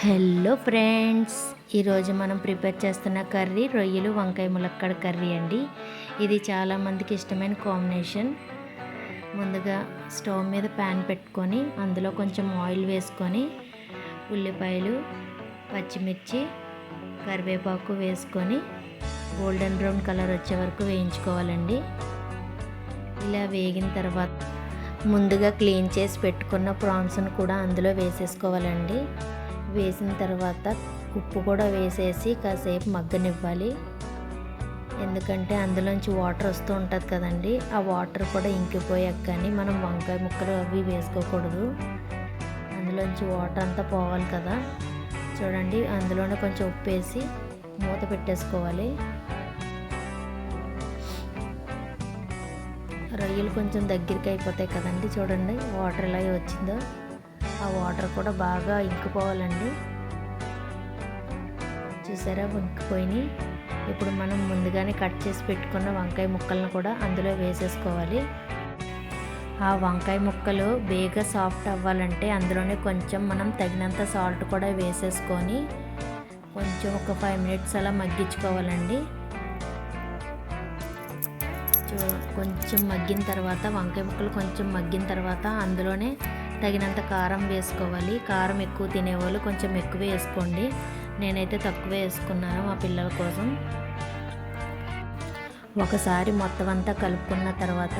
Hello friends, ఈరోజు మనం prepare చేస్తున్న కర్రీ రొయ్యలు వంకాయ ములక్కాడ కర్రీ అండి. ఇది చాలామందికి ఇష్టమైన కాంబినేషన్. ముందుగా స్టవ్ మీద ప్యాన్ పెట్టుకొని అందులో కొంచెం ఆయిల్ వేసుకొని ఉల్లిపాయలు, పచ్చిమిర్చి, కరివేపాకు వేసుకొని గోల్డెన్ బ్రౌన్ కలర్ వచ్చే వరకు వేయించుకోవాలండి. ఇలా వేగిన తర్వాత ముందుగా క్లీన్ చేసి పెట్టుకున్న ప్రాన్స్ను కూడా అందులో వేసేసుకోవాలండి. వేసిన తర్వాత ఉప్పు కూడా వేసేసి కాసేపు మగ్గనివ్వాలి. ఎందుకంటే అందులోంచి వాటర్ వస్తూ ఉంటుంది కదండి, ఆ వాటర్ కూడా ఇంకిపోయాక కానీ మనం వంకాయ ముక్కలు అవి వేసుకోకూడదు. అందులోంచి వాటర్ అంతా పోవాలి కదా. చూడండి, అందులోనే కొంచెం ఉప్పు వేసి మూత పెట్టేసుకోవాలి. రొయ్యలు కొంచెం దగ్గరికి అయిపోతాయి కదండి. చూడండి వాటర్ ఎలా వచ్చిందో, ఆ వాటర్ కూడా బాగా ఇంకిపోవాలండి. చూసారా, ఇంకిపోయినాయి. ఇప్పుడు మనం ముందుగానే కట్ చేసి పెట్టుకున్న వంకాయ ముక్కలను కూడా అందులో వేసేసుకోవాలి. ఆ వంకాయ ముక్కలు బేగా సాఫ్ట్ అవ్వాలంటే అందులోనే కొంచెం మనం తగినంత సాల్ట్ కూడా వేసేసుకొని కొంచెం ఒక 5 మినిట్స్ అలా మగ్గించుకోవాలండి. కొంచెం మగ్గిన తర్వాత వంకాయ ముక్కలు కొంచెం మగ్గిన తర్వాత అందులోనే తగినంత కారం వేసుకోవాలి. కారం ఎక్కువ తినేవాళ్ళు కొంచెం ఎక్కువ వేసుకోండి. నేనైతే తక్కువ వేసుకున్నాను మా పిల్లల కోసం. ఒకసారి మొత్తం అంతా కలుపుకున్న తర్వాత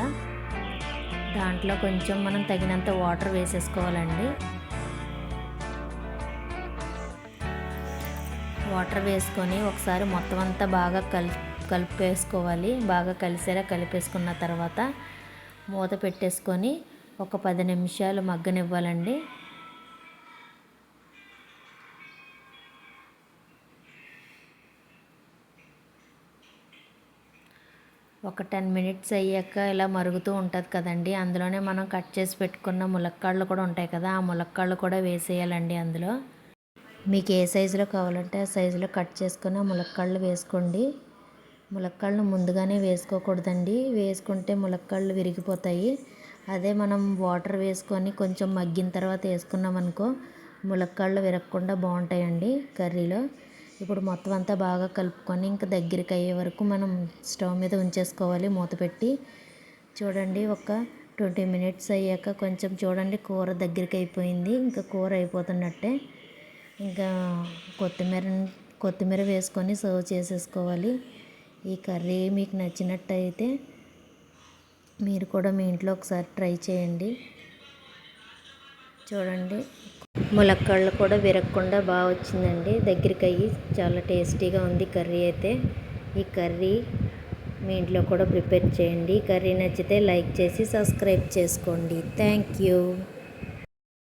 దాంట్లో కొంచెం మనం తగినంత వాటర్ వేసేసుకోవాలండి. వాటర్ వేసుకొని ఒకసారి మొత్తం అంతా బాగా కలిపేసుకోవాలి. బాగా కలిసేలా కలిపేసుకున్న తర్వాత మూత పెట్టేసుకొని ఒక 10 నిమిషాలు మగ్గనివ్వాలండి. ఒక 10 మినిట్స్ అయ్యాక ఇలా మరుగుతూ ఉంటుంది కదండి, అందులోనే మనం కట్ చేసి పెట్టుకున్న ములక్కాడలు కూడా ఉంటాయి కదా, ఆ ములక్కాడలు కూడా వేసేయాలండి. అందులో మీకు ఏ సైజులో కావాలంటే ఆ సైజులో కట్ చేసుకుని ఆ ములక్కాడలు వేసుకోండి. ములక్కాడలు ముందుగానే వేసుకోకూడదండి, వేసుకుంటే ములక్కాడలు విరిగిపోతాయి. అదే మనం వాటర్ వేసుకొని కొంచెం మగ్గిన తర్వాత వేసుకున్నాం అనుకో, ములక్కాడలు విరగకుండా బాగుంటాయండి కర్రీలో. ఇప్పుడు మొత్తం అంతా బాగా కలుపుకొని ఇంకా దగ్గరికి అయ్యే వరకు మనం స్టవ్ మీద ఉంచేసుకోవాలి మూత పెట్టి. చూడండి, ఒక 20 మినిట్స్ అయ్యాక కొంచెం చూడండి కూర దగ్గరికి అయిపోయింది. ఇంకా కూర అయిపోతున్నట్టే. ఇంకా కొత్తిమీర వేసుకొని సర్వ్ చేసేసుకోవాలి. ఈ కర్రీ మీకు నచ్చినట్టయితే మీరు కూడా మీ ఇంట్లో ఒకసారి ట్రై చేయండి. చూడండి, ములక్కాడలు కూడా విరగకుండా బాగా వచ్చిందండి. దగ్గరికి అయ్యి చాలా టేస్టీగా ఉంది కర్రీ అయితే. ఈ కర్రీ మీ ఇంట్లో కూడా ప్రిపేర్ చేయండి. కర్రీ నచ్చితే లైక్ చేసి సబ్స్క్రైబ్ చేసుకోండి. Thank you.